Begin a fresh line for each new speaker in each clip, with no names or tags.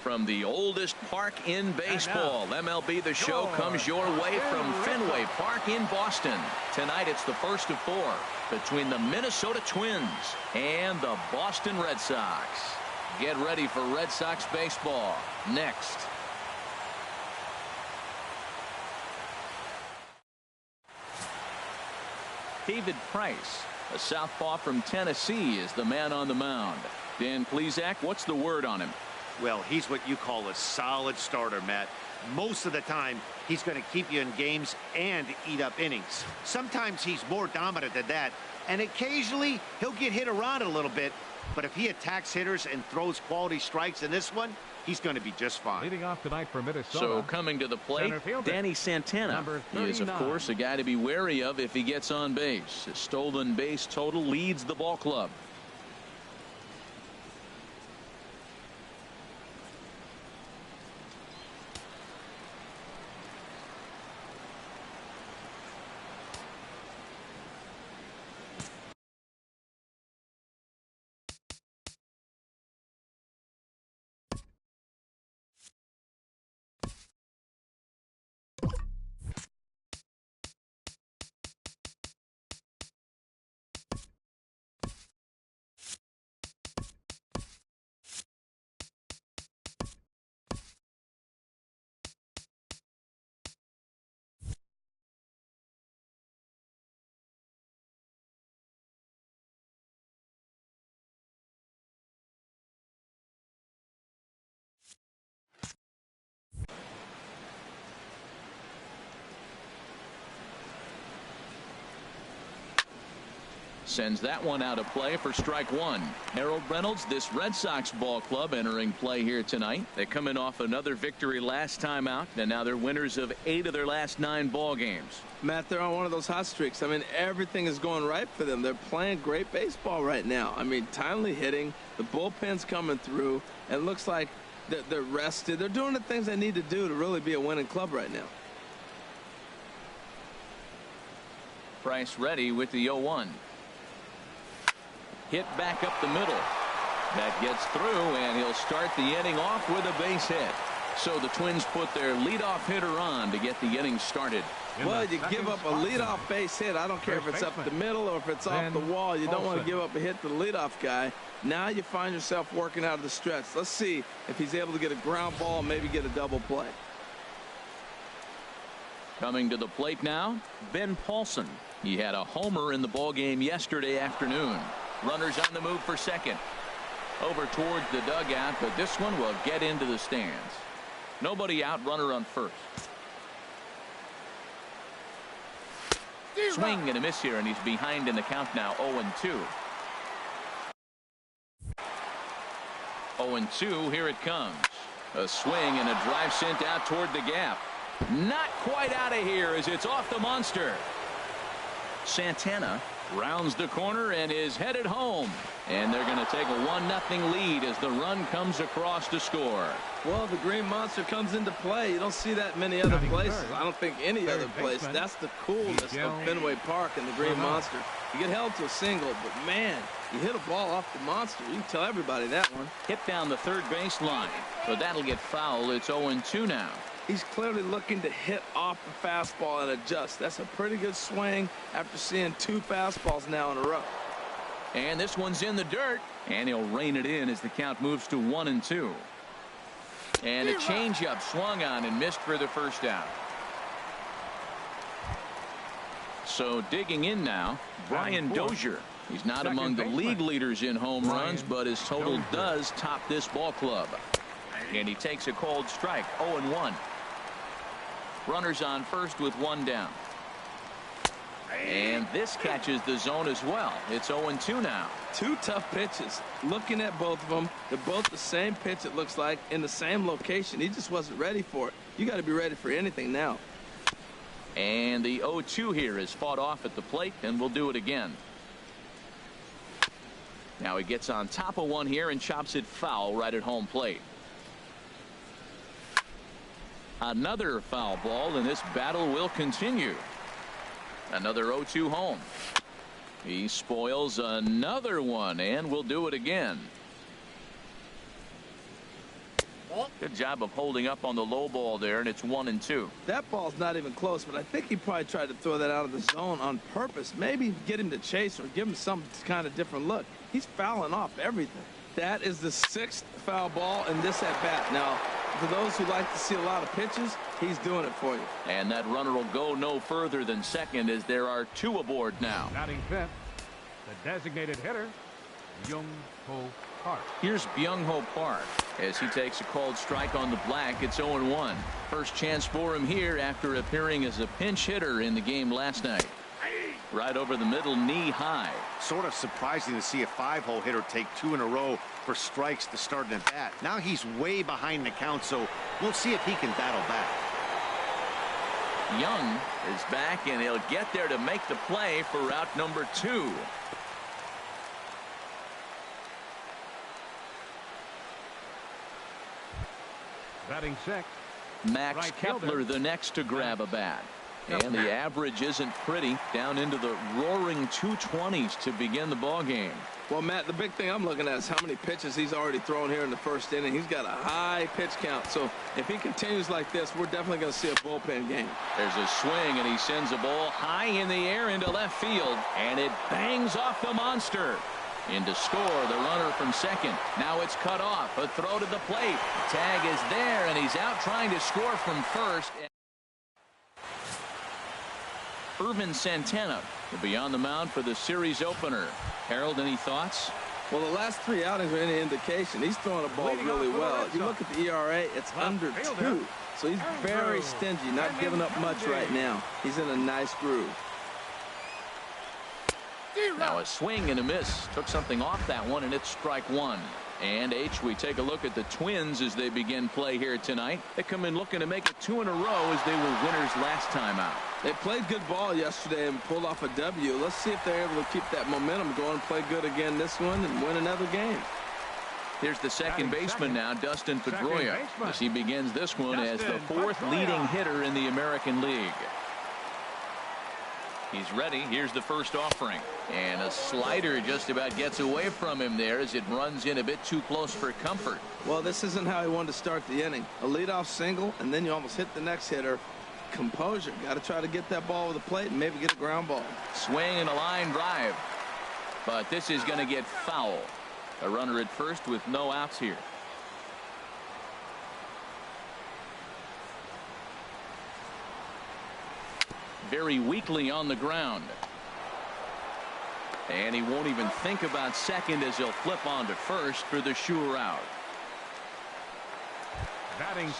From the oldest park in baseball, MLB The Show comes your way from Fenway Park in Boston. Tonight it's the first of 4 between the Minnesota Twins and the Boston Red Sox. Get ready for Red Sox baseball next. David Price, a southpaw from Tennessee, is the man on the mound. Dan Plesac, what's the word on him?
Well, he's what you call a solid starter, Matt. Most of the time, he's going to keep you in games and eat up innings. Sometimes he's more dominant than that, and occasionally he'll get hit around a little bit. But if he attacks hitters and throws quality strikes in this one, he's going to be just fine.
Leading off tonight for Minnesota.
So coming to the plate, Danny Santana. He is, of course, a guy to be wary of if he gets on base. His stolen base total leads the ball club. Sends that one out of play for strike 1. Harold Reynolds, this Red Sox ball club entering play here tonight. They come in off another victory last time out, and now they're winners of 8 of their last 9 ball games.
Matt, they're on one of those hot streaks. I mean, everything is going right for them. They're playing great baseball right now. I mean, timely hitting, the bullpen's coming through, and it looks like they're rested. They're doing the things they need to do to really be a winning club right now.
Price ready with the 0-1. Hit back up the middle. That gets through, and he'll start the inning off with a base hit. So the Twins put their leadoff hitter on to get the inning started.
Well, you give up a leadoff base hit. I don't care if it's up the middle or if it's off the wall. You don't want to give up a hit to the leadoff guy. Now you find yourself working out of the stretch. Let's see if he's able to get a ground ball and maybe get a double play.
Coming to the plate now, Ben Paulson. He had a homer in the ballgame yesterday afternoon. Runners on the move for second. Over towards the dugout, but this one will get into the stands. Nobody out, runner on first. Swing and a miss here, and he's behind in the count now, 0-2. 0-2, here it comes. A swing and a drive sent out toward the gap. Not quite out of here as it's off the monster. Santana rounds the corner and is headed home. And they're going to take a 1-0 lead as the run comes across to score.
Well, the Green Monster comes into play. You don't see that many other places. I don't think any other place. That's the coolness of Fenway Park and the Green Monster. You get held to a single, but man, you hit a ball off the monster. You can tell everybody that one.
Hit down the third base line, but that'll get foul. It's 0-2 now.
He's clearly looking to hit off the fastball and adjust. That's a pretty good swing after seeing 2 fastballs now in a row.
And this one's in the dirt, and he'll rein it in as the count moves to 1-2. And a changeup swung on and missed for the first out. So digging in now, Brian Dozier. He's not among the league leaders in home runs, but his total does top this ball club. And he takes a cold strike, 0-1. Runners on first with 1 down. And this catches the zone as well. It's 0-2 now.
2 tough pitches. Looking at both of them, they're both the same pitch, it looks like, in the same location. He just wasn't ready for it. You got to be ready for anything now.
And the 0-2 here is fought off at the plate, and we'll do it again. Now he gets on top of one here and chops it foul right at home plate. Another foul ball, and this battle will continue. Another 0-2 home. He spoils another one, and we'll do it again. Good job of holding up on the low ball there, and it's 1-2.
That ball's not even close, but I think he probably tried to throw that out of the zone on purpose. Maybe get him to chase or give him some kind of different look. He's fouling off everything. That is the 6th foul ball in this at-bat. Now, for those who like to see a lot of pitches, he's doing it for you.
And that runner will go no further than second as there are 2 aboard now.
Batting 5th, the designated hitter, Byung-Ho Park.
Here's Byung-Ho Park as he takes a called strike on the black. It's 0-1. First chance for him here after appearing as a pinch hitter in the game last night. Right over the middle, knee high.
Sort of surprising to see a 5-hole hitter take 2 in a row for strikes to start an at-bat. Now he's way behind the count, so we'll see if he can battle back.
Young is back, and he'll get there to make the play for route number 2.
Batting 6th,
Max
right
Kepler,
fielder.
the next to grab a bat. And the average isn't pretty, down into the roaring 220s to begin the ball game.
Well, Matt, the big thing I'm looking at is how many pitches he's already thrown here in the first inning. He's got a high pitch count, so if he continues like this, we're definitely going to see a bullpen game.
There's a swing, and he sends a ball high in the air into left field, and it bangs off the monster. In to score, the runner from second. Now it's cut off. A throw to the plate. Tag is there, and he's out trying to score from first. Irvin Santana will be on the mound for the series opener. Harold, any thoughts?
Well, the last 3 outings are any indication. He's throwing a ball really well. If you look at the ERA, it's under 2. So he's very stingy, not giving up much right now. He's in a nice groove.
Now a swing and a miss. Took something off that one, and it's strike 1. And H, we take a look at the Twins as they begin play here tonight. They come in looking to make it 2 in a row as they were winners last time out.
They played good ball yesterday and pulled off a W. Let's see if they're able to keep that momentum going, play good again this one, and win another game.
Here's the second baseman now, Dustin Pedroia, as he begins this one as the 4th leading hitter in the American League. He's ready. Here's the first offering. And a slider just about gets away from him there as it runs in a bit too close for comfort.
Well, this isn't how he wanted to start the inning. A leadoff single, and then you almost hit the next hitter. Composure. Got to try to get that ball over the plate and maybe get a ground ball.
Swing and a line drive. But this is going to get foul. A runner at first with no outs here. Very weakly on the ground. And he won't even think about second as he'll flip on to first for the sure out.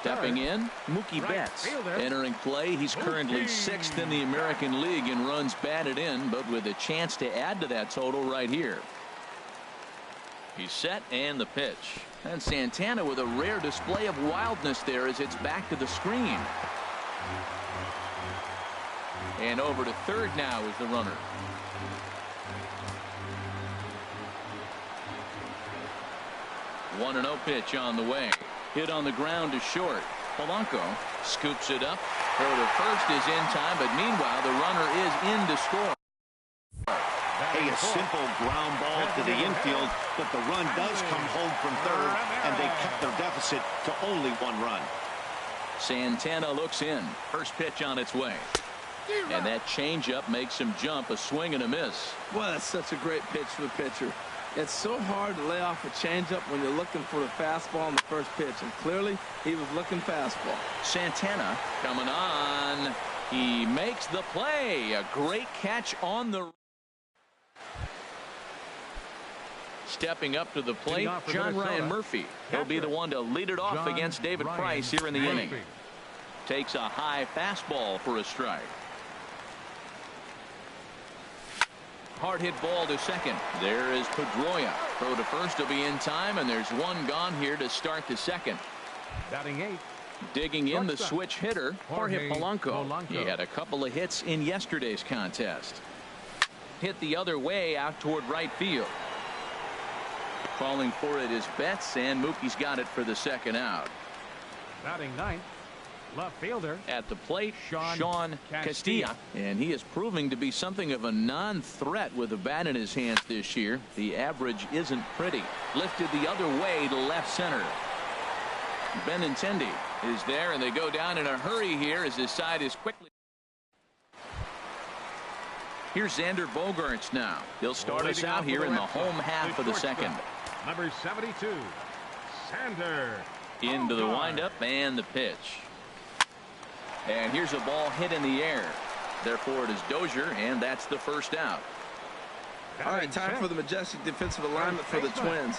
Stepping in, Mookie Betts entering play. He's currently 6th in the American League in runs batted in, but with a chance to add to that total right here. He's set, and the pitch. And Santana with a rare display of wildness there as it's back to the screen. And over to third now is the runner. One and 0 pitch on the way. Hit on the ground to short. Polanco scoops it up. Throw to first is in time, but meanwhile the runner is in to score.
Hey, a simple ground ball to the infield, but the run does come home from third, and they cut their deficit to only 1 run.
Santana looks in. First pitch on its way. And that changeup makes him jump. A swing and a miss.
Well, that's such a great pitch for the pitcher. It's so hard to lay off a changeup when you're looking for the fastball in the first pitch, and clearly he was looking fastball.
Santana coming on. He makes the play. A great catch on the. Stepping up to the plate, John Ryan Murphy. He'll be the one to lead it off against David Price here in the inning. Takes a high fastball for a strike. Hard hit ball to second. There is Pedroia. Throw to first will be in time, and there's one gone here to start the second.
Batting 8th.
Digging in the switch hitter, Jorge Polanco. He had a couple of hits in yesterday's contest. Hit the other way out toward right field. Calling for it is Betts, and Mookie's got it for the second out.
Batting 9th. Left fielder
at the plate, Sean Castilla, and he is proving to be something of a non-threat with a bat in his hands this year. The average isn't pretty. Lifted the other way to left center. Benintendi is there, and they go down in a hurry here as his side is quickly. Here's Xander Bogaerts now. He'll start us out here in the home half of the second.
Number 72, Xander.
Into the windup and the pitch. And here's a ball hit in the air. Therefore, it is Dozier, and that's the first out.
All right, time for the majestic defensive alignment for the Twins.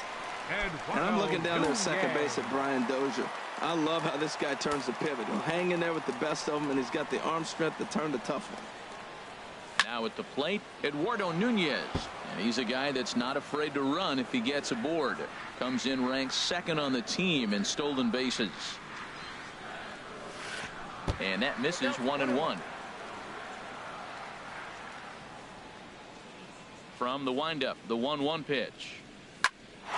And I'm looking down there at second base at Brian Dozier. I love how this guy turns the pivot. He'll hang in there with the best of them, and he's got the arm strength to turn the tough one.
Now at the plate, Eduardo Nunez. And he's a guy that's not afraid to run if he gets aboard. Comes in ranked second on the team in stolen bases. And that misses 1-1. From the windup, the 1-1 pitch.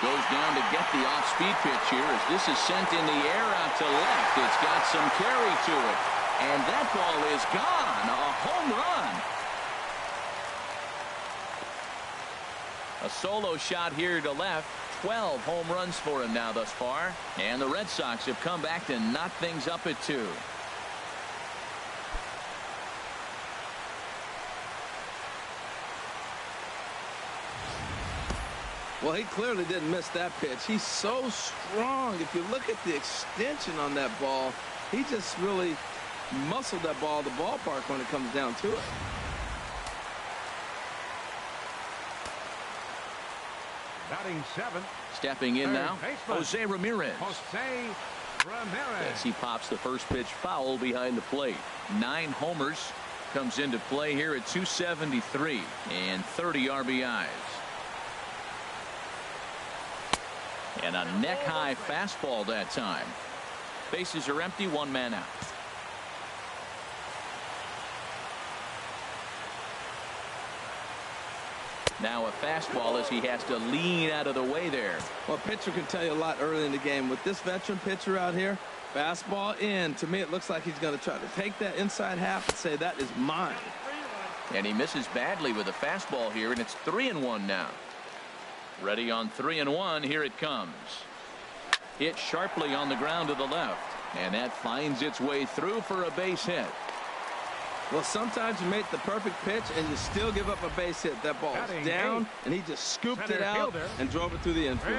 Goes down to get the off-speed pitch here as this is sent in the air out to left. It's got some carry to it. And that ball is gone. A home run. A solo shot here to left. 12 home runs for him now thus far. And the Red Sox have come back to knock things up at 2.
Well, he clearly didn't miss that pitch. He's so strong. If you look at the extension on that ball, he just really muscled that ball to the ballpark when it comes down to it.
Batting 7th.
Stepping in now, Jose Ramirez. As he pops the first pitch foul behind the plate. 9 homers. Comes into play here at 273 and 30 RBIs. And a neck-high fastball that time. Bases are empty, 1 man out. Now a fastball as he has to lean out of the way there.
Well, pitcher can tell you a lot early in the game. With this veteran pitcher out here, fastball in. To me, it looks like he's going to try to take that inside half and say, that is mine.
And he misses badly with a fastball here, and it's 3-1 now. Ready on 3-1. Here it comes. Hit sharply on the ground to the left. And that finds its way through for a base hit.
Well, sometimes you make the perfect pitch and you still give up a base hit. That ball is down, and he just scooped it out and drove it through the infield.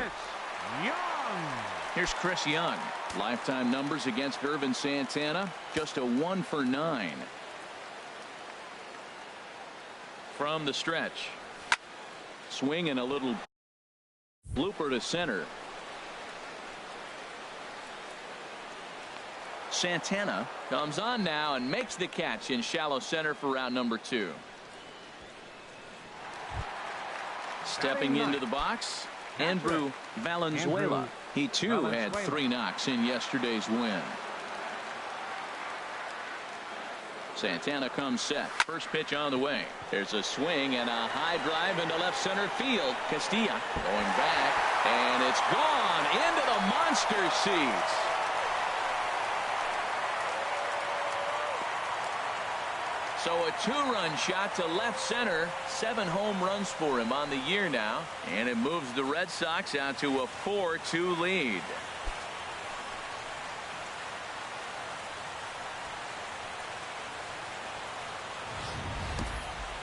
Here's Chris Young. Lifetime numbers against Irvin Santana. Just a 1 for 9. From the stretch. Swing and a little blooper to center. Santana comes on now and makes the catch in shallow center for round number 2. Stepping into the box, Andrew Valenzuela. He too had 3 knocks in yesterday's win. Santana comes set. First pitch on the way. There's a swing and a high drive into left center field. Castilla going back, and it's gone into the monster seats. So a 2-run shot to left center. 7 home runs for him on the year now. And it moves the Red Sox out to a 4-2 lead.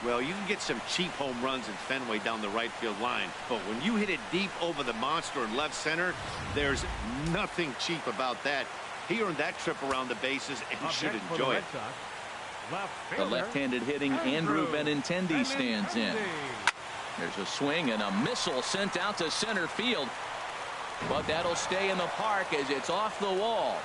Well, you can get some cheap home runs in Fenway down the right field line, but when you hit it deep over the monster in left center, there's nothing cheap about that. He earned that trip around the bases, and he should enjoy it.
The left-handed hitting Andrew Benintendi stands in. There's a swing and a missile sent out to center field, but that'll stay in the park as it's off the wall.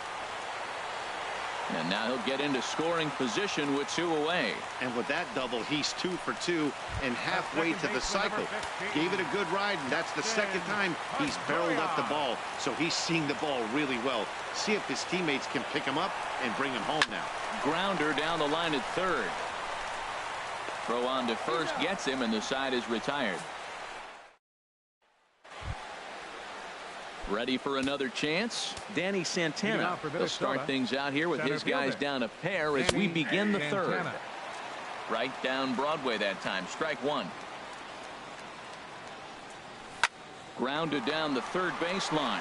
And now he'll get into scoring position with 2 away.
And with that double, he's 2 for 2 and halfway to the cycle. Gave it a good ride, and that's the second time he's barreled up the ball. So he's seeing the ball really well. See if his teammates can pick him up and bring him home now.
Grounder down the line at third. Throw on to first gets him, and the side is retired. Ready for another chance? Danny Santana will start things out here with his guys down a pair as we begin the third. Right down Broadway that time. Strike 1. Grounded down the third baseline.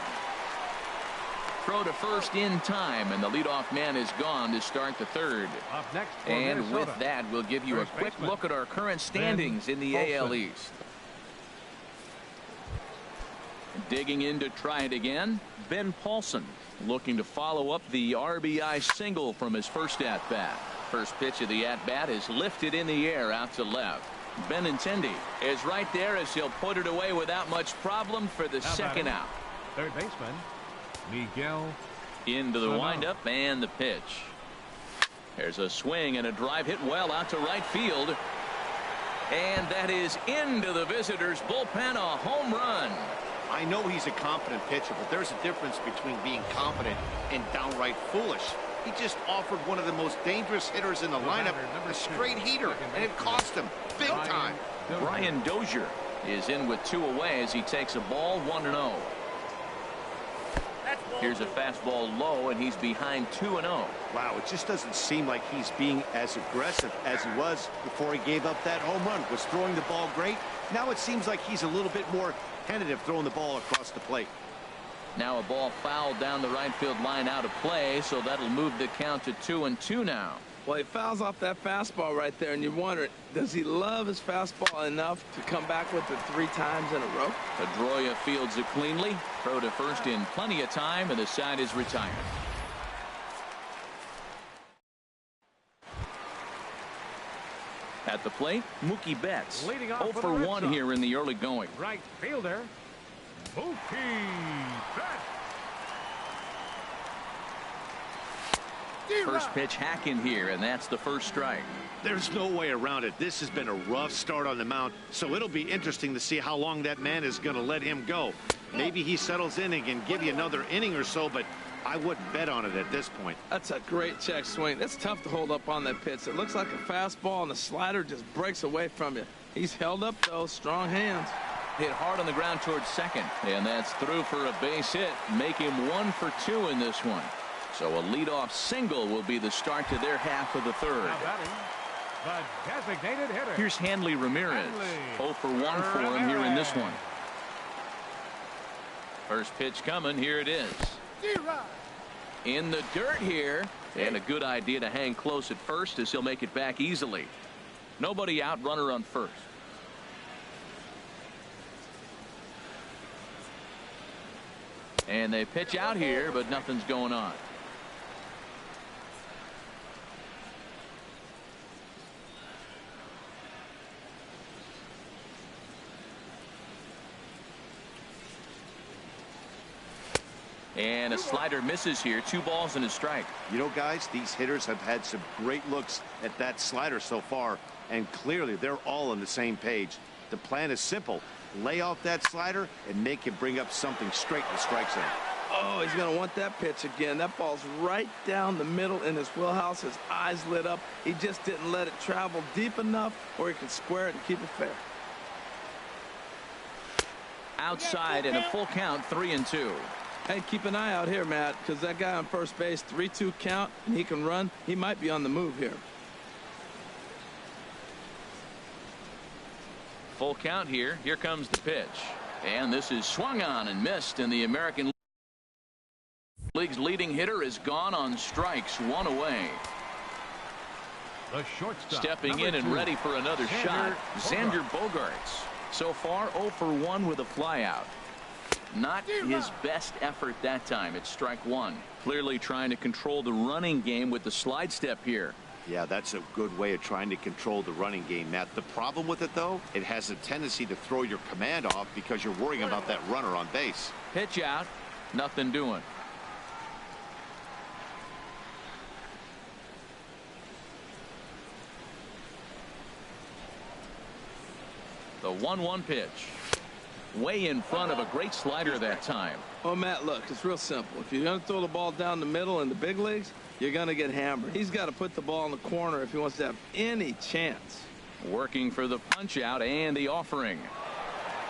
throw to first in time, and the leadoff man is gone to start the third.
Up next for
And
Minnesota.
with that, we'll give you a
First
quick
baseman,
look at our current standings in the
Paulson.
AL East. Digging in to try it again, Ben Paulson, looking to follow up the RBI single from his first at-bat. First pitch of the at-bat is lifted in the air out to left. Benintendi is right there as he'll put it away without much problem for the second out.
Third baseman, Miguel.
Into the windup and the pitch. There's a swing and a drive hit well out to right field. And that is into the visitors' bullpen, a home run.
I know he's a confident pitcher, but there's a difference between being confident and downright foolish. He just offered one of the most dangerous hitters in the lineup a straight heater, and it cost him big time.
Brian Dozier is in with 2 away as he takes a ball 1-0. Here's a fastball low, and he's behind 2-0.
Wow, it just doesn't seem like he's being as aggressive as he was before he gave up that home run. Was throwing the ball great. Now it seems like he's a little bit more tentative throwing the ball across the plate.
Now a ball fouled down the right field line out of play, so that'll move the count to 2-2 now.
Well, he fouls off that fastball right there, and you wonder, does he love his fastball enough to come back with it 3 times in a row?
Pedroia fields it cleanly. Throw to first in plenty of time, and the side is retired. At the plate, Mookie Betts.
Leading off
0
for
for
the Red
1
Sox.
here in the early going.
Right fielder, Mookie Betts.
First pitch hack in here, and that's the first strike.
There's no way around it. This has been a rough start on the mound, so it'll be interesting to see how long that man is going to let him go. Maybe he settles in and can give you another inning or so, but I wouldn't bet on it at this point.
That's a great check swing. That's tough to hold up on that pitch. It looks like a fastball, and the slider just breaks away from you. He's held up, though. Strong hands.
Hit hard on the ground towards second, and that's through for a base hit. Make him 1 for 2 in this one. So a leadoff single will be the start to their half of the third.
Now batting, the designated hitter.
Here's Hanley Ramirez.
Hanley
0 for 1 for him here in this one. First pitch coming. Here it is. In the dirt here. And a good idea to hang close at first as he'll make it back easily. Nobody out, runner on first. And they pitch out here, but nothing's going on. And a slider misses here. 2 balls and a strike.
You know, guys, these hitters have had some great looks at that slider so far, and clearly they're all on the same page. The plan is simple. Lay off that slider and make him bring up something straight in the strike zone.
Oh, he's going to want that pitch again. That ball's right down the middle in his wheelhouse. His eyes lit up. He just didn't let it travel deep enough where he can square it and keep it fair.
Outside and a full count, 3-2.
Hey, keep an eye out here, Matt, because that guy on first base, 3-2 count, and he can run. He might be on the move here.
Full count here. Here comes the pitch. And this is swung on and missed, and the American League's leading hitter is gone on strikes. 1 away.
The shortstop,
Stepping in and
2,
ready for another shot, Xander Bogaerts. So far 0 for 1 with a flyout. Not his best effort that time. It's strike 1. Clearly trying to control the running game with the slide step here.
Yeah, that's a good way of trying to control the running game, Matt. The problem with it, though, it has a tendency to throw your command off because you're worrying about that runner on base.
Pitch out. Nothing doing. The 1-1 pitch. Way in front of a great slider that time.
Oh, Matt, look, it's real simple. If you're going to throw the ball down the middle in the big leagues, you're going to get hammered. He's got to put the ball in the corner if he wants to have any chance.
Working for the punch out and the offering.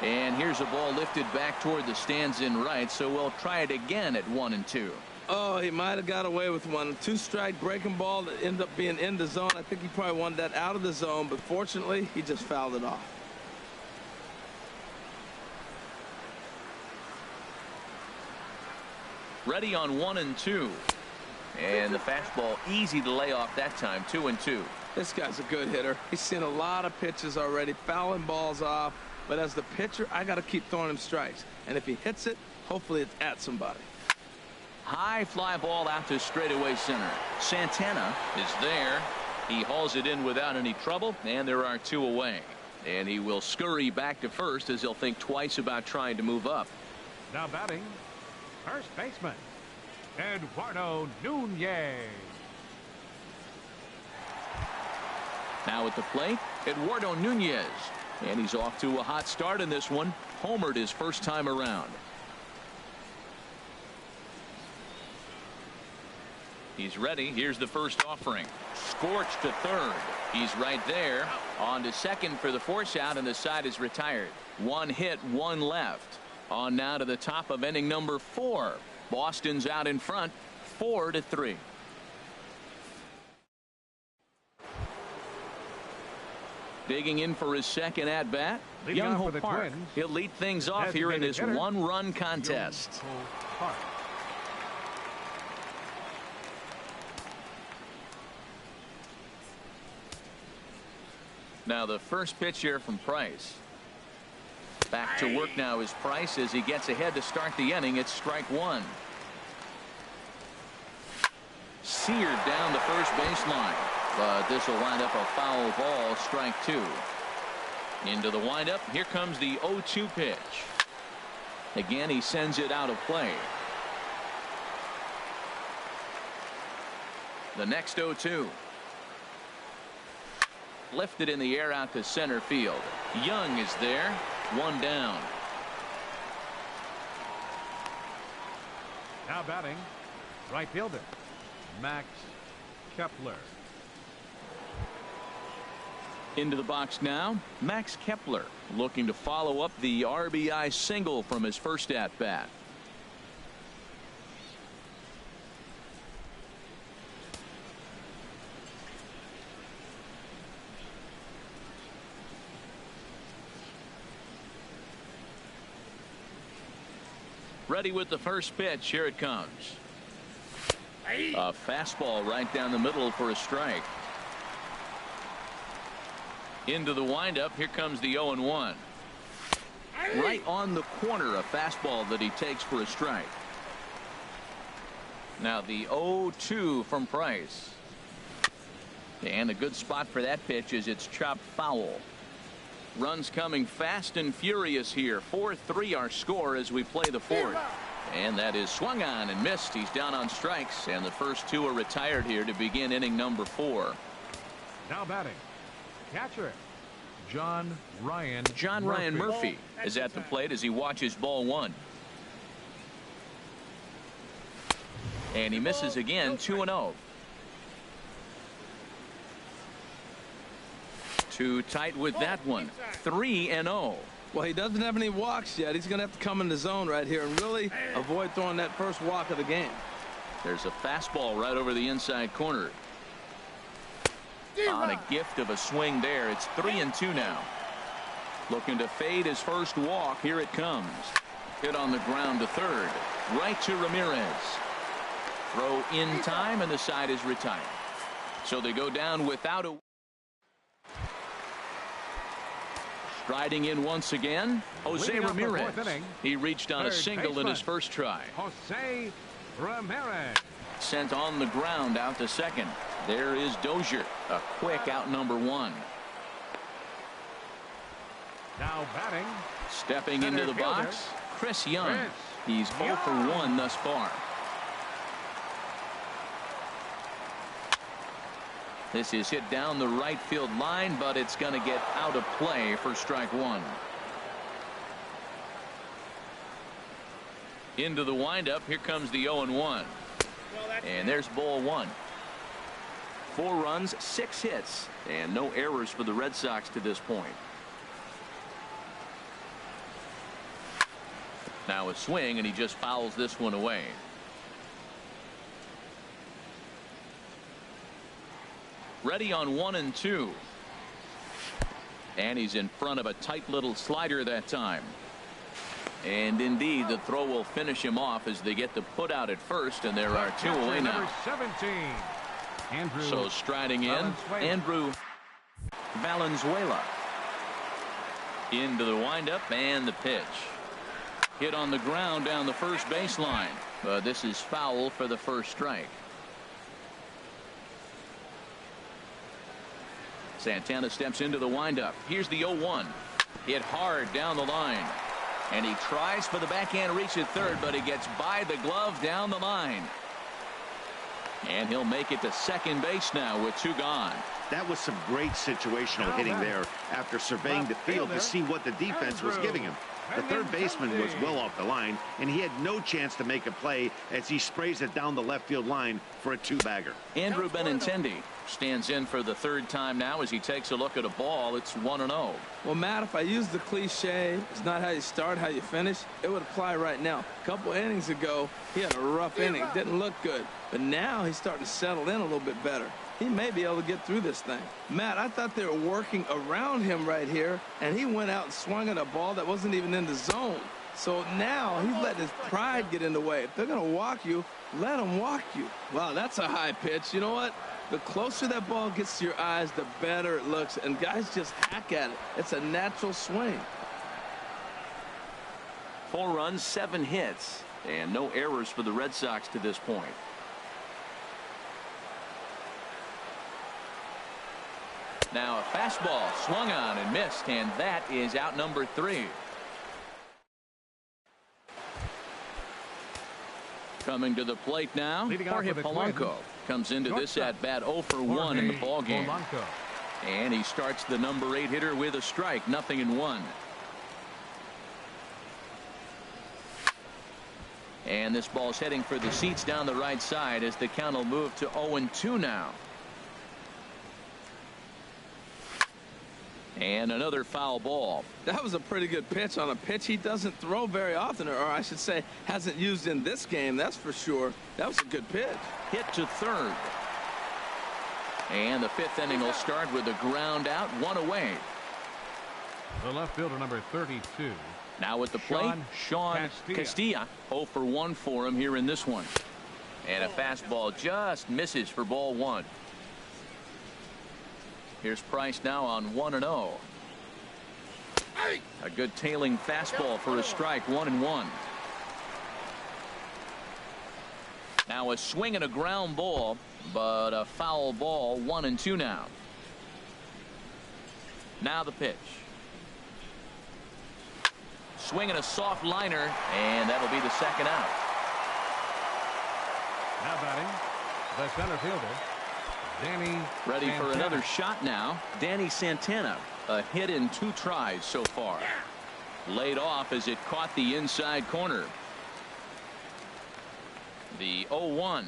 And here's a ball lifted back toward the stands in right, so we'll try it again at 1-2.
Oh, he might have got away with one. 2-strike breaking ball that ended up being in the zone. I think he probably wanted that out of the zone, but fortunately, he just fouled it off.
Ready on 1-2. And the fastball easy to lay off that time. 2-2.
This guy's a good hitter. He's seen a lot of pitches already, fouling balls off. But as the pitcher, I got to keep throwing him strikes. And if he hits it, hopefully it's at somebody.
High fly ball out to straightaway center. Santana is there. He hauls it in without any trouble, and there are 2 away. And he will scurry back to first as he'll think twice about trying to move up.
Now batting, first baseman, Eduardo Nunez.
Now at the plate, Eduardo Nunez. And he's off to a hot start in this one. Homered his first time around. He's ready. Here's the first offering. Scorched to third. He's right there. On to second for the force out, and the side is retired. 1 hit, 1 left. On now to the top of inning number 4. Boston's out in front, 4-3. Digging in for his second at bat, Young Ho Park. He'll lead things off here in this 1-run contest. Now the first pitch here from Price. Back to work now is Price as he gets ahead to start the inning. It's strike 1. Seared down the first baseline, but this will wind up a foul ball. Strike 2. Into the windup. Here comes the 0-2 pitch. Again, he sends it out of play. The next 0-2. Lifted in the air out to center field. Young is there. 1 down.
Now batting, right fielder, Max Kepler.
Into the box now, Max Kepler, looking to follow up the RBI single from his first at bat. Ready with the first pitch. Here it comes. A fastball right down the middle for a strike. Into the windup. Here comes the 0-1. Right on the corner, a fastball that he takes for a strike. Now the 0-2 from Price. And a good spot for that pitch is it's chopped foul. Runs coming fast and furious here. 4-3 our score as we play the 4th. And that is swung on and missed. He's down on strikes, and the first 2 are retired here to begin inning number 4.
Now batting, catcher John Ryan
Murphy is at the plate as he watches ball 1. And he misses again. 2-0. Too tight with that one. 3-0.
Well, he doesn't have any walks yet. He's going to have to come in the zone right here and really avoid throwing that first walk of the game.
There's a fastball right over the inside corner. On a gift of a swing there. It's 3-2 now. Looking to fade his first walk. Here it comes. Hit on the ground to third. Right to Ramirez. Throw in time, and the side is retired. So they go down without a. Striding in once again, Jose Ramirez. He reached on a single in his first try.
Jose Ramirez.
Sent on the ground out to second. There is Dozier. A quick out number 1.
Now batting.
Stepping into the box, Chris Young. He's 0 for 1 thus far. This is hit down the right field line, but it's going to get out of play for strike 1. Into the windup. Here comes the 0-1. And there's ball 1. 4 runs, 6 hits, and no errors for the Red Sox to this point. Now a swing, and he just fouls this one away. Ready on 1-2. And he's in front of a tight little slider that time. And indeed, the throw will finish him off as they get the put out at first, and there are 2 away now.
Number 17, Andrew
So striding in, Andrew Valenzuela. Into the windup and the pitch. Hit on the ground down the first baseline. But this is foul for the first strike. Santana steps into the windup. Here's the 0-1. Hit hard down the line. And he tries for the backhand reach at third, but he gets by the glove down the line. And he'll make it to second base now with 2 gone.
That was some great situational hitting there after surveying the field to see what the defense was giving him. The third baseman was well off the line, and he had no chance to make a play as he sprays it down the left field line for a 2-bagger.
Andrew Benintendi stands in for the 3rd time now as he takes a look at a ball. It's 1-0.
Well, Matt, if I use the cliche, it's not how you start, how you finish, it would apply right now. A couple innings ago, he had a rough inning. Didn't look good. But now he's starting to settle in a little bit better. He may be able to get through this thing. Matt, I thought they were working around him right here, and he went out and swung at a ball that wasn't even in the zone. So now he's letting his pride get in the way. If they're going to walk you, let them walk you. Wow, that's a high pitch. You know what? The closer that ball gets to your eyes, the better it looks, and guys just hack at it. It's a natural swing.
4 runs, 7 hits, and no errors for the Red Sox to this point. Now a fastball swung on and missed, and that is out number 3. Coming to the plate now, Jorge Polanco comes into this at bat 0 for 1 in the ball game. And he starts the number 8 hitter with a strike, 0-1. And this ball's heading for the seats down the right side as the count will move to 0-2 now. And another foul ball.
That was a pretty good pitch on a pitch he doesn't throw very often, or I should say hasn't used in this game, that's for sure. That was a good pitch.
Hit to third. And the 5th inning will start with a ground out, 1 away.
The left fielder, number 32.
Now at the plate, Sean Castilla. 0 for 1 for him here in this one. And a fastball just misses for ball 1. Here's Price now on 1-0. A good tailing fastball for a strike, 1-1. Now a swing and a ground ball, but a foul ball, 1-2 now. Now the pitch. Swing and a soft liner, and that'll be the second out.
Now batting, the center fielder, Danny
ready
Santana.
for another shot now. Danny Santana, a hit in 2 tries so far. Laid off as it caught the inside corner. The 0-1.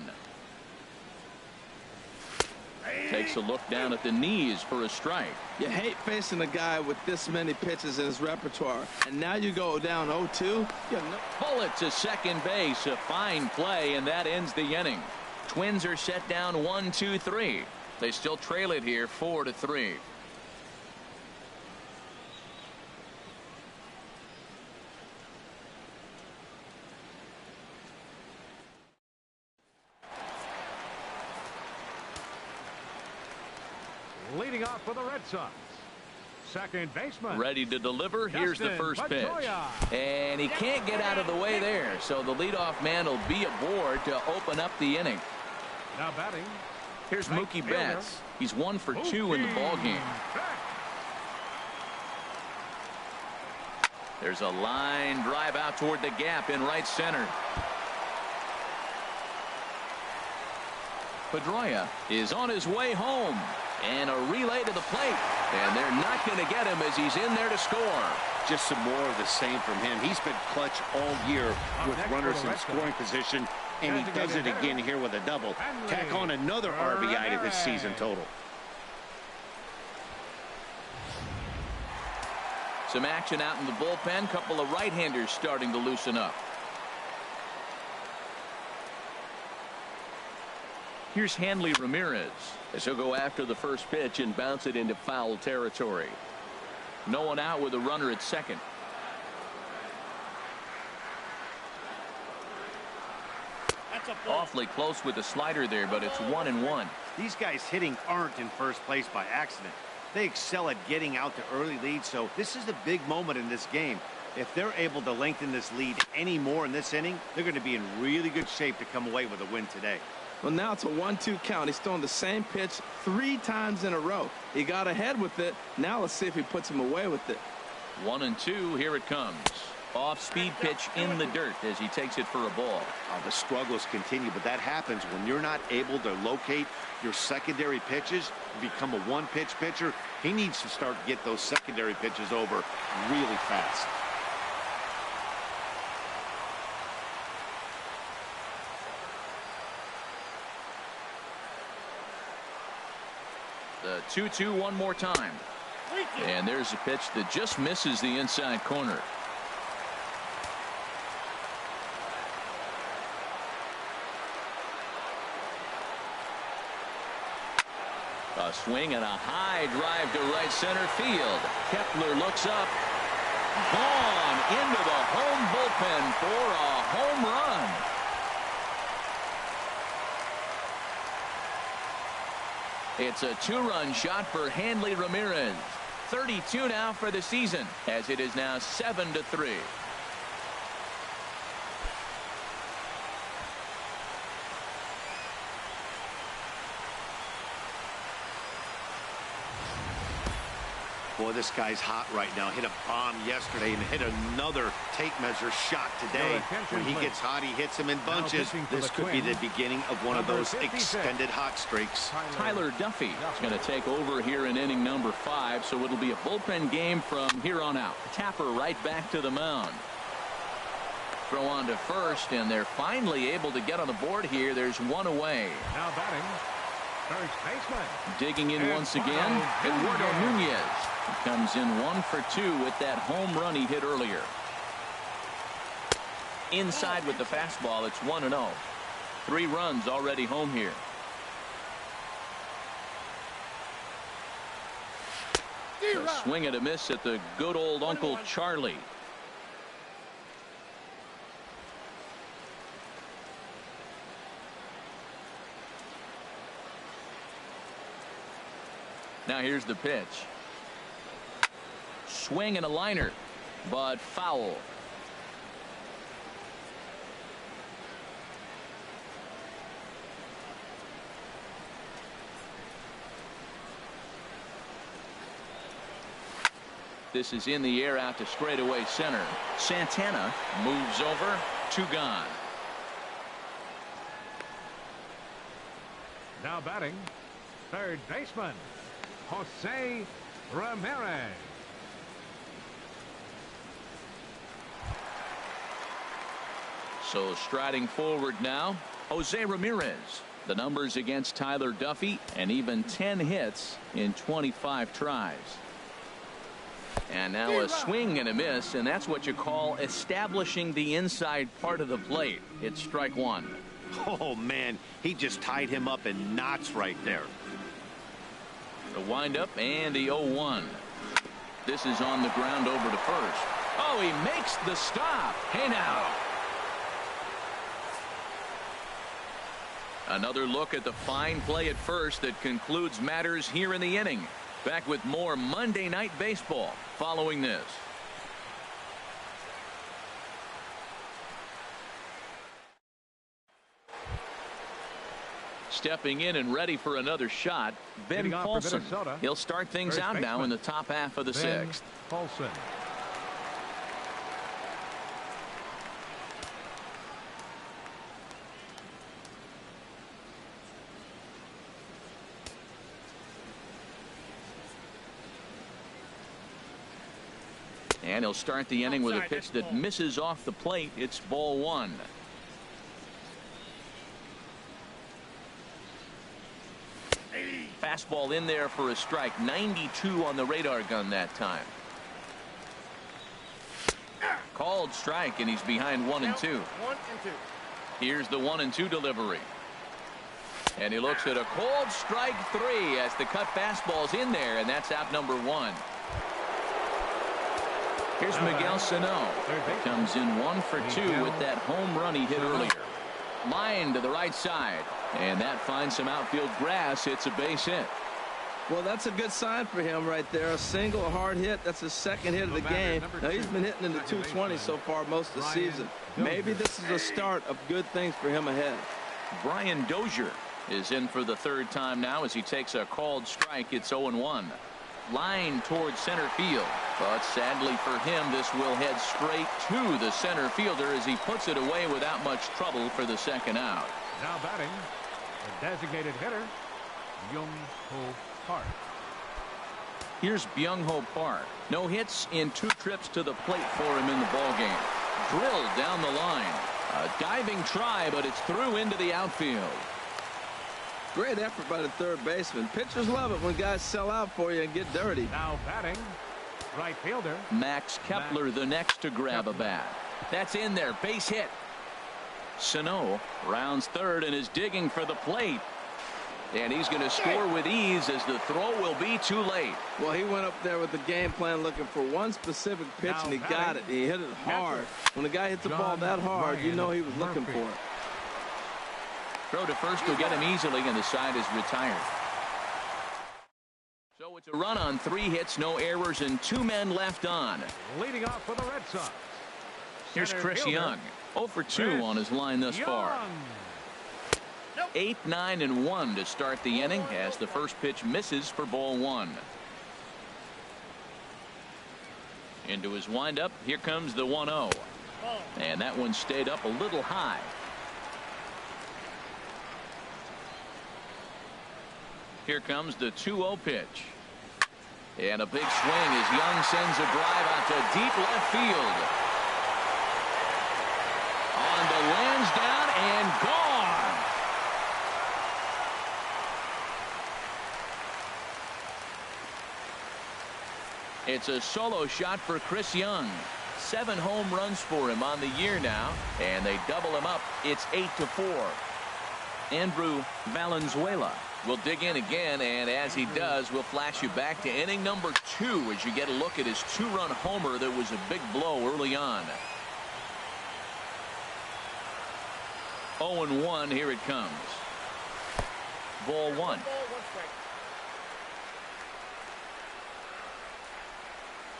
Takes a look down at the knees for a strike.
You hate facing a guy with this many pitches in his repertoire, and now you go down 0-2.
Bullet to second base, a fine play, and that ends the inning. Twins are set down 1-2-3. They still trail it here 4-3.
Leading off for the Red Sox, second baseman.
Ready to deliver. Here's the first pitch.
Pedroia.
And he can't get out of the way there. So the leadoff man will be aboard to open up the inning.
Now batting.
Here's
right
Mookie
fielder,
Betts. He's 1 for 2 in the ball game. There's a line drive out toward the gap in right center. Pedroia is on his way home. And a relay to the plate. And they're not going to get him as he's in there to score.
Just some more of the same from him. He's been clutch all year with runners in scoring position, and he does it again here with a double. Tack on another RBI to this season total.
Some action out in the bullpen. Couple of right-handers starting to loosen up. Here's Hanley Ramirez as he'll go after the first pitch and bounce it into foul territory. No one out with a runner at second. Awfully close with the slider there, but it's 1-1.
These guys hitting aren't in first place by accident. They excel at getting out to early leads, so this is a big moment in this game. If they're able to lengthen this lead any more in this inning, they're going to be in really good shape to come away with a win today.
Well, now it's a 1-2 count. He's throwing the same pitch 3 times in a row. He got ahead with it. Now let's see if he puts him away with it.
1-2. Here it comes. Off-speed pitch in the dirt as he takes it for a ball.
The struggles continue, but that happens when you're not able to locate your secondary pitches. You become a one-pitch pitcher. He needs to start to get those secondary pitches over really fast.
The 2-2 one more time. And there's a pitch that just misses the inside corner. A swing and a high drive to right center field. Kepler looks up. Gone into the home bullpen for a home run. It's a 2-run shot for Hanley Ramirez. 32 now for the season, as it is now 7-3.
Boy, this guy's hot right now. Hit a bomb yesterday and hit another tape measure shot today. When he gets hot, he hits them in bunches. This could be the beginning of one of those extended hot streaks.
Tyler Duffy is going to take over here in inning number 5, so it'll be a bullpen game from here on out. Tapper right back to the mound. Throw on to first, and they're finally able to get on the board here. There's one away.
Now batting, first baseman.
Digging in once again, Eduardo Nunez. He comes in 1 for 2 with that home run he hit earlier. Inside with the fastball, it's 1-0. 3 runs already home here. A swing and a miss at the good old Uncle Charlie. Now here's the pitch. Swing and a liner, but foul. This is in the air out to straightaway center. Santana moves over. 2 gone.
Now batting, third baseman, Jose Ramirez.
So striding forward now, Jose Ramirez. The numbers against Tyler Duffy, and even 10 hits in 25 tries. And now a swing and a miss, and that's what you call establishing the inside part of the plate. It's strike 1.
Oh, man, he just tied him up in knots right there.
The windup and the 0-1. This is on the ground over to first. Oh, he makes the stop. Hey now. Another look at the fine play at first that concludes matters here in the inning. Back with more Monday Night Baseball following this. Stepping in and ready for another shot, Ben Paulson. He'll start things out now in the top half of the 6th.
Paulson.
And he'll start the inning with a pitch that misses off the plate. It's ball 1. Fastball in there for a strike. 92 on the radar gun that time. Called strike, and he's behind 1-2. Here's the 1-2 delivery. And he looks at a cold strike 3 as the cut fastball's in there, and that's out number 1. Here's Miguel Sano. Comes in 1 for 2 with that home run he hit earlier. Line to the right side. And that finds some outfield grass. It's a base hit.
Well, that's a good sign for him right there. A single, a hard hit. That's his second hit of the game. Now, he's been hitting in the 220 so far most of the season. Maybe this is a start of good things for him ahead.
Brian Dozier is in for the third time now as he takes a called strike. It's 0-1. Line towards center field. But sadly for him, this will head straight to the center fielder as he puts it away without much trouble for the second out.
Now batting, the designated hitter, Byung-Ho Park.
Here's Byung-Ho Park. No hits in 2 trips to the plate for him in the ballgame. Drilled down the line. A diving try, but it's through into the outfield.
Great effort by the third baseman. Pitchers love it when guys sell out for you and get dirty.
Now batting, right fielder,
Max Kepler the next to grab a bat. That's in there. Base hit. Sano rounds third and is digging for the plate. And he's going to score with ease as the throw will be too late.
Well, he went up there with the game plan looking for one specific pitch, and he got it. He hit it hard. When a guy hits the ball that hard, you know he was looking for it.
Throw to first will get him easily, and the side is retired. So it's a run on 3 hits, no errors, and 2 men left on.
leading off for the Red Sox.
Here's Chris Young. 0 for 2 on his line thus far. 8, 9, and 1 to start the inning as the first pitch misses for ball 1. Into his windup. Here comes the 1-0. And that one stayed up a little high. Here comes the 2-0 pitch. And a big swing as Young sends a drive out to deep left field. On the Lansdowne and gone. It's a solo shot for Chris Young. 7 home runs for him on the year now, and they double him up. It's 8-4. Andrew Valenzuela will dig in again, and as he does, we'll flash you back to inning number 2 as you get a look at his 2-run homer that was a big blow early on. 0-1, here it comes. Ball 1.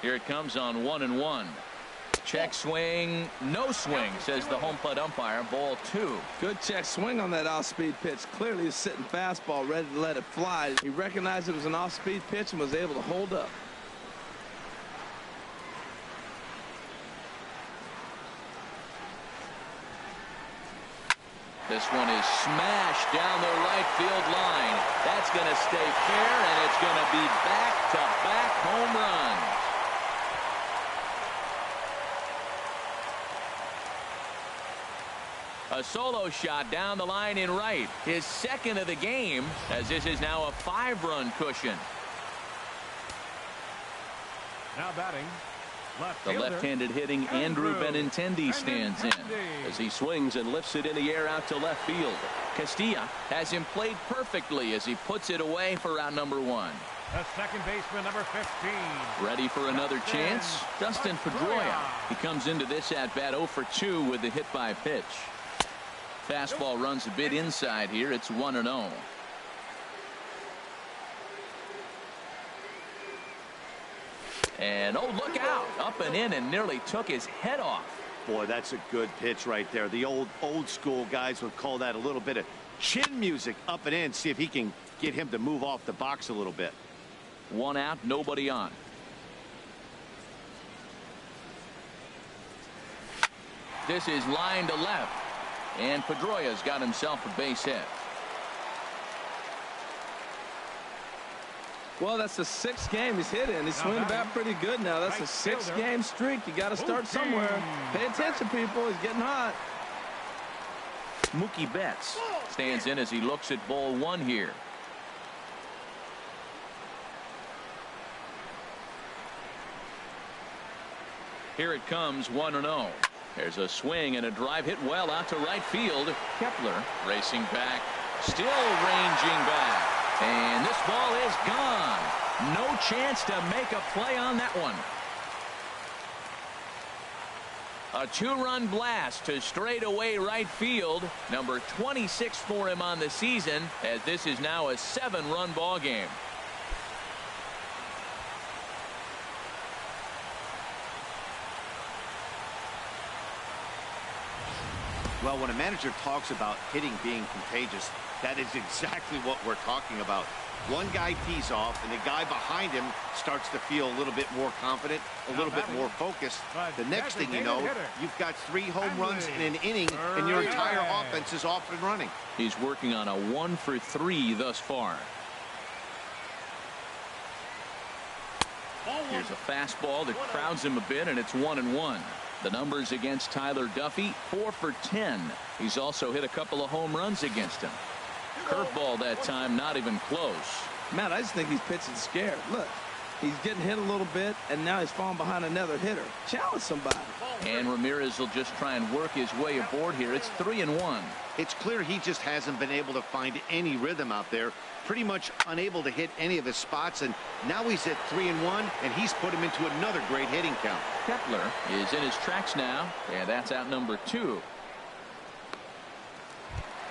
Here it comes on 1-1. Check swing, no swing, says the home plate umpire. Ball 2.
Good check swing on that off-speed pitch. Clearly he's sitting fastball, ready to let it fly. He recognized it was an off-speed pitch and was able to hold up.
This one is smashed down the right field line. That's going to stay fair, and it's going to be back-to-back home runs. A solo shot down the line in right. His second of the game, as this is now a 5-run cushion.
Now batting, left
The
fielder,
left-handed hitting Andrew Benintendi stands in as he swings and lifts it in the air out to left field. Castilla has him played perfectly as he puts it away for out number 1.
The second baseman, number 15.
Ready for another chance? Dustin Pedroia. He comes into this at-bat 0 for 2 with the hit by pitch. Fastball runs a bit inside here. It's 1-0. And oh, look out. Up and in and nearly took his head off.
Boy, that's a good pitch right there. The old school guys would call that a little bit of chin music. Up and in. See if he can get him to move off the box a little bit.
1 out, nobody on. This is line to left. And Pedroia's got himself a base hit.
Well, that's the 6th game he's hit in. He's swinging the bat pretty good now. That's a 6-game streak. You got to start somewhere. Pay attention, people. He's getting hot.
Mookie Betts stands in as he looks at ball 1 here. Here it comes, 1-0. There's a swing and a drive hit well out to right field. Kepler racing back, still ranging back. And this ball is gone. No chance to make a play on that one. A two-run blast to straightaway right field. Number 26 for him on the season, as this is now a 7-run ball game.
Well, when a manager talks about hitting being contagious, that is exactly what we're talking about. One guy tees off, and the guy behind him starts to feel a little bit more confident, a little bit more focused. The next thing you know, you've got 3 home runs in an inning, and your entire offense is off and running.
He's working on a 1-for-3 thus far. Here's a fastball that crowds him a bit, and it's 1-1. The numbers against Tyler Duffy, 4 for 10. He's also hit a couple of home runs against him. Curveball that time, not even close.
Matt, I just think he's pitching scared. Look, he's getting hit a little bit, and now he's falling behind another hitter. Challenge somebody.
And Ramirez will just try and work his way aboard here. It's 3-1.
It's clear he just hasn't been able to find any rhythm out there. Pretty much unable to hit any of his spots, and now he's at 3-1, and he's put him into another great hitting count.
Kepler is in his tracks now, and that's out number 2.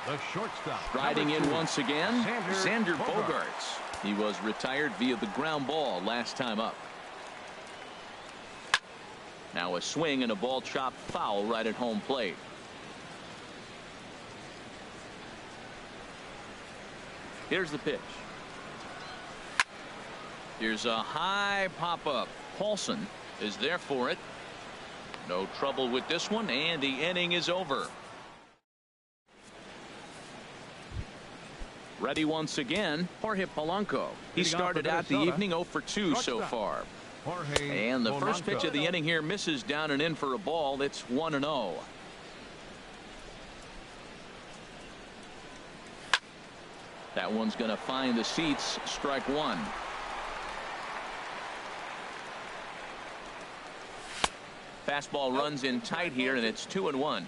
The shortstop.
Riding in once again, Xander Bogaerts. He was retired via the ground ball last time up. Now a swing and a ball chopped foul right at home plate. Here's the pitch. Here's a high pop-up. Paulson is there for it. No trouble with this one, and the inning is over. Ready once again, Jorge Polanco. He started out the evening 0 for 2 so far. And the first pitch of the inning here misses down and in for a ball. It's 1-0. That one's going to find the seats. Strike 1. Fastball runs in tight here, and it's 2-1.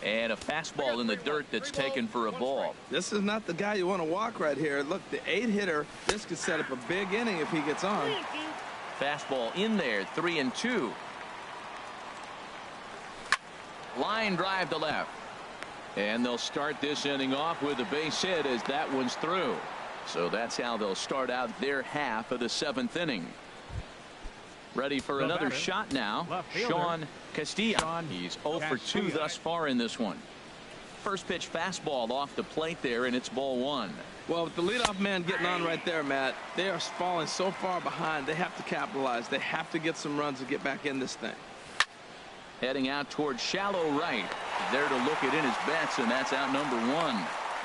And a fastball in the dirt that's taken for a ball.
This is not the guy you want to walk right here. Look, the 8-hitter, this could set up a big inning if he gets on.
Fastball in there, 3-2. Line drive to left. And they'll start this inning off with a base hit as that one's through. So that's how they'll start out their half of the 7th inning. Ready for another shot now. Sean Castilla. He's 0 for 2 thus far in this one. First pitch fastball off the plate there, and it's ball 1.
Well, with the leadoff man getting on right there, Matt, they are falling so far behind. They have to capitalize. They have to get some runs to get back in this thing.
Heading out towards shallow right. There to look it in his bets, and that's out number 1.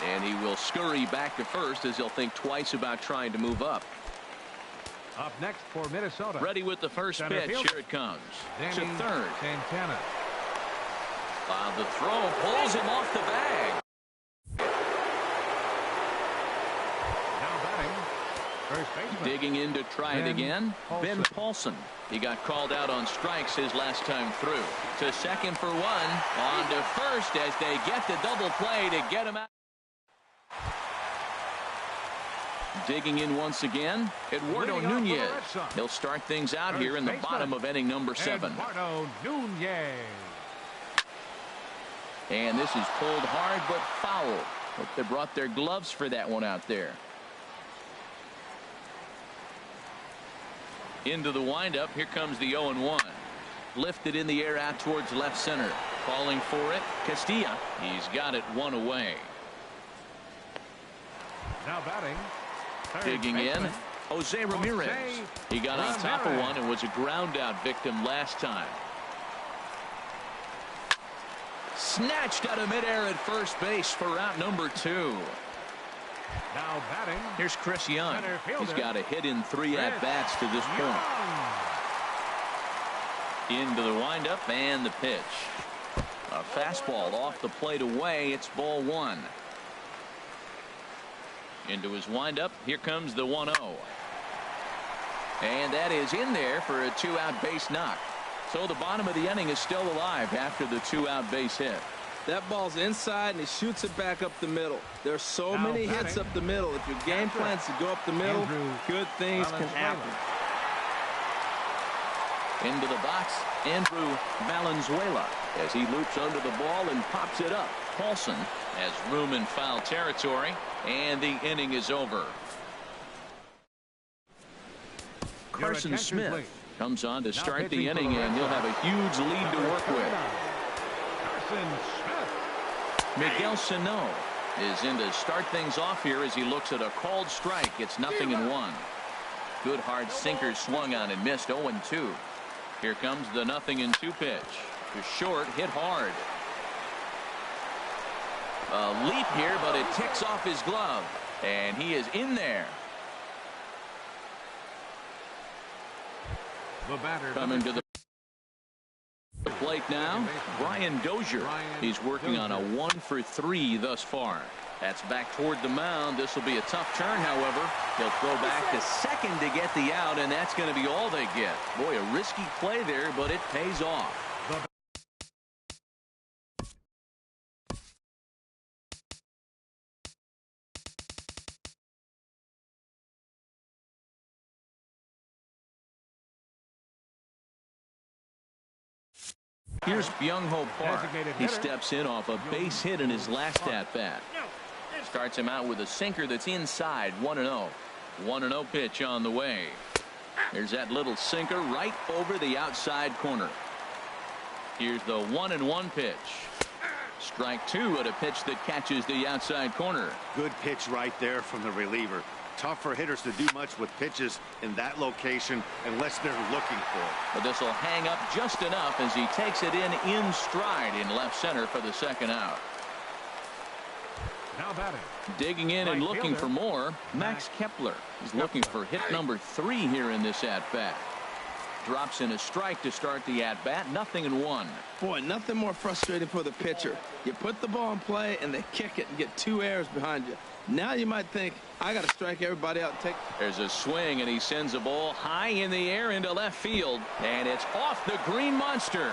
And he will scurry back to first as he'll think twice about trying to move up.
Up next for Minnesota.
Ready with the first pitch. Here it comes. To third.
Santana.
The throw pulls him off the bag.
Now batting. First baseman.
Digging in to try it again. Ben Paulson. He got called out on strikes his last time through. To second for 1. On to first as they get the double play to get him out. Digging in once again, Eduardo Nunez. He'll start things out here in the bottom of inning number 7.
Eduardo Nunez.
And this is pulled hard but foul. Hope they brought their gloves for that one out there. Into the windup. Here comes the 0-1. Lifted in the air out towards left center. Calling for it. Castilla. He's got it 1 away.
Now batting.
Digging in, Jose Ramirez. He got on top of one and was a ground out victim last time. Snatched out of midair at first base for out number 2.
Now batting.
Here's Chris Young. He's got a hit in 3 at-bats to this point. Into the windup and the pitch. A fastball off the plate away. It's ball 1. Into his windup. Here comes the 1-0. And that is in there for a 2-out base knock. So the bottom of the inning is still alive after the 2-out base hit.
That ball's inside, and he shoots it back up the middle. There's so many hits up the middle. If your game plan's to go up the middle, good things can happen.
Into the box, Andrew Valenzuela as he loops under the ball and pops it up. Paulson has room in foul territory, and the inning is over. Carson Smith comes on to start the inning, and he'll have a huge lead to work with. Miguel Sano is in to start things off here as he looks at a called strike. It's 0-1. Good hard sinker swung on and missed. 0-2. Here comes the 0-2 pitch. To short, hit hard. A leap here, but it ticks off his glove, and he is in there.
The batter
Coming to the plate now, Brian Dozier. He's working on a 1-for-3 thus far. That's back toward the mound. This will be a tough turn, however. He'll throw back to second to get the out, and that's going to be all they get. Boy, a risky play there, but it pays off. Here's Byung-Ho Park. He steps in off a base hit in his last at-bat. Starts him out with a sinker that's inside. 1-0. 1-0 pitch on the way. There's that little sinker right over the outside corner. Here's the 1-1 pitch. Strike two at a pitch that catches the outside corner.
Good pitch right there from the reliever. Tough for hitters to do much with pitches in that location unless they're looking for it.
But this will hang up just enough as he takes it in stride in left center for the second out.
Now batting.
Digging in and looking for more, Max Kepler. He's looking for hit number 3 here in this at-bat. Drops in a strike to start the at-bat. 0-1.
Boy, nothing more frustrating for the pitcher. You put the ball in play and they kick it and get 2 errors behind you. Now you might think, I got to strike everybody out and take.
There's a swing, and he sends a ball high in the air into left field, and it's off the green monster.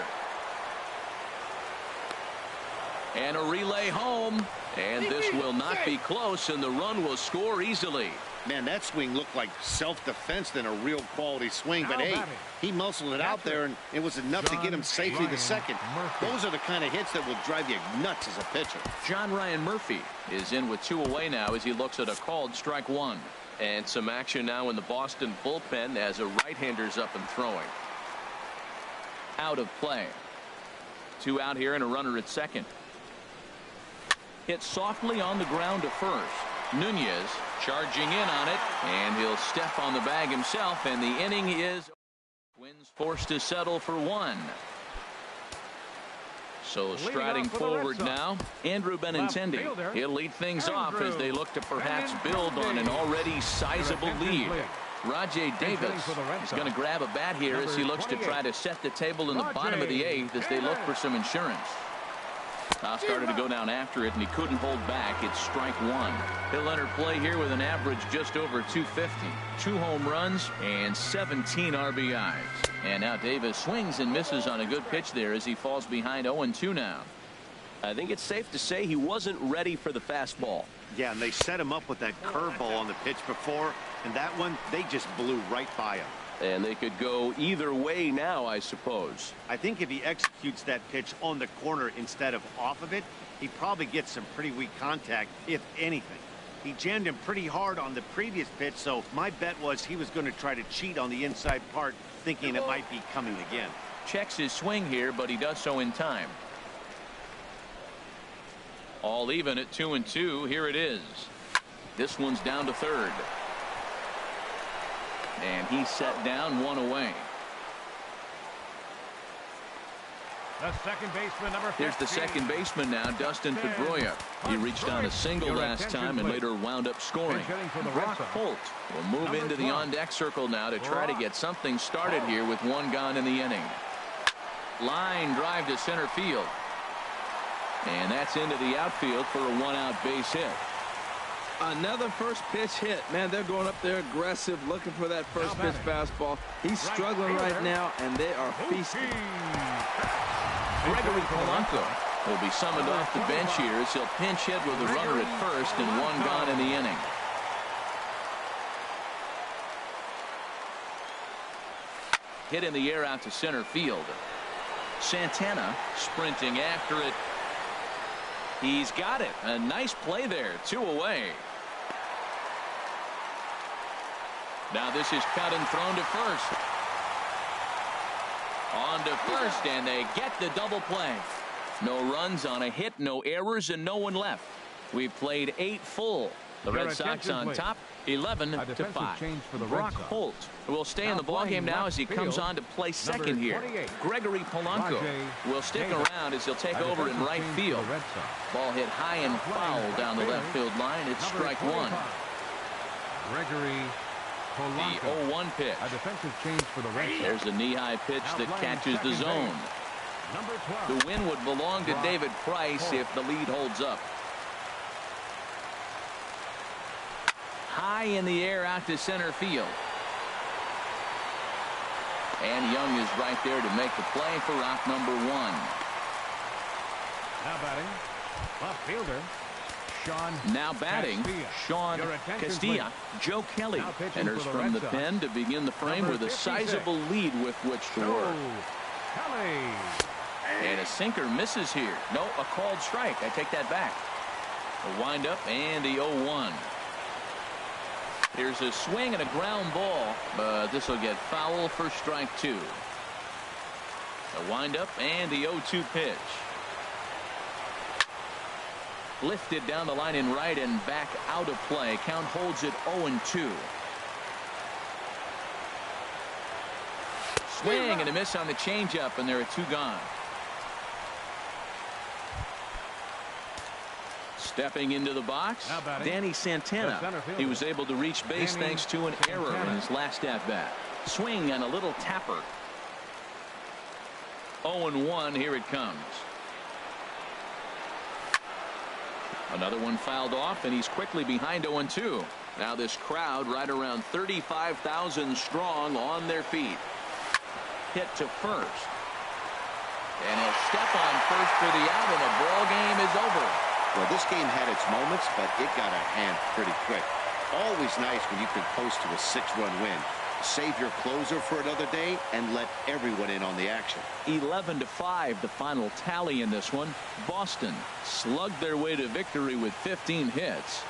And a relay home, and this will not be close, and the run will score easily.
Man, that swing looked like self-defense than a real quality swing. But, hey, he muscled it out there, and it was enough to get him safely to second. Those are the kind of hits that will drive you nuts as a pitcher.
John Ryan Murphy is in with 2 away now as he looks at a called strike 1. And some action now in the Boston bullpen as a right-hander's up and throwing. Out of play. 2 out here and a runner at second. Hit softly on the ground to first. Nunez charging in on it, and he'll step on the bag himself, and the inning is Twins forced to settle for 1. So striding forward now, Andrew Benintendi. He'll lead things off as they look to perhaps build on an already sizable lead. Rajay Davis is going to grab a bat here as he looks to try to set the table in the bottom of the 8th as they look for some insurance. Started to go down after it, and he couldn't hold back. It's strike 1. He'll enter play here with an average just over 250. 2 home runs and 17 RBIs. And now Davis swings and misses on a good pitch there as he falls behind 0-2 now.
I think it's safe to say he wasn't ready for the fastball.
Yeah, and they set him up with that curveball on the pitch before, and that one, they just blew right by him.
And they could go either way now, I suppose.
I think if he executes that pitch on the corner instead of off of it, he probably gets some pretty weak contact, if anything. He jammed him pretty hard on the previous pitch, so my bet was he was going to try to cheat on the inside part, thinking it might be coming again.
Checks his swing here, but he does so in time. All even at 2-2. Here it is. This one's down to third. And he's set down 1 away.
The second baseman, number 15.
Here's the second baseman now, Dustin Pedroia. He reached on a single last time and later wound up scoring. Brock Holt will move into the on-deck circle now to try to get something started here with 1 gone in the inning. Line drive to center field. And that's into the outfield for a 1-out base hit.
Another first pitch hit. Man, they're going up there aggressive, looking for that first pitch fastball. He's struggling right now, and they are feasting.
Gregory Polanco will be summoned off the bench here as he'll pinch hit with a runner at first and 1 gone in the inning. hit in the air out to center field. Santana sprinting after it. He's got it. A nice play there. 2 away. Now this is cut and thrown to first. On to first, and they get the double play. No runs on a hit, no errors, and no one left. We've played 8 full. The Red Sox on top, 11-5.
Change for the
Brock
Red Sox.
Holt will stay in the ballgame now as he comes on to play second here. Gregory Polanco will stick around as he'll take over in right field. Ball hit high and foul down the left field line. It's strike 1.
Gregory Polanco.
The 0-1 pitch.
A defensive change for the Red Sox.
There's a knee-high pitch that catches the zone. The win would belong to David Price if the lead holds up. High in the air out to center field. And Young is right there to make the play for rock number 1.
Now batting, left fielder, Sean.
Now batting, Sean Castilla. Joe Kelly enters from the pen to begin the frame with a sizable lead with which to work.
Kelly.
And a sinker misses here. No, a called strike. I take that back. A windup and the 0-1. Here's a swing and a ground ball, but this will get foul for strike 2. A windup and the 0-2 pitch. Lifted down the line in right and back out of play. Count holds it 0-2. Swing and a miss on the changeup, and there are 2 gone. Stepping into the box, Danny Santana. He was able to reach base thanks to an error in his last at-bat. Swing and a little tapper. 0-1, here it comes. Another one fouled off, and he's quickly behind 0-2. Now this crowd right around 35,000 strong on their feet. Hit to first. And he'll step on first for the out, and the ball game is over.
Well, this game had its moments, but it got out of hand pretty quick. Always nice when you can coast to a 6-run win. Save your closer for another day and let everyone in on the action.
11-5, the final tally in this one. Boston slugged their way to victory with 15 hits.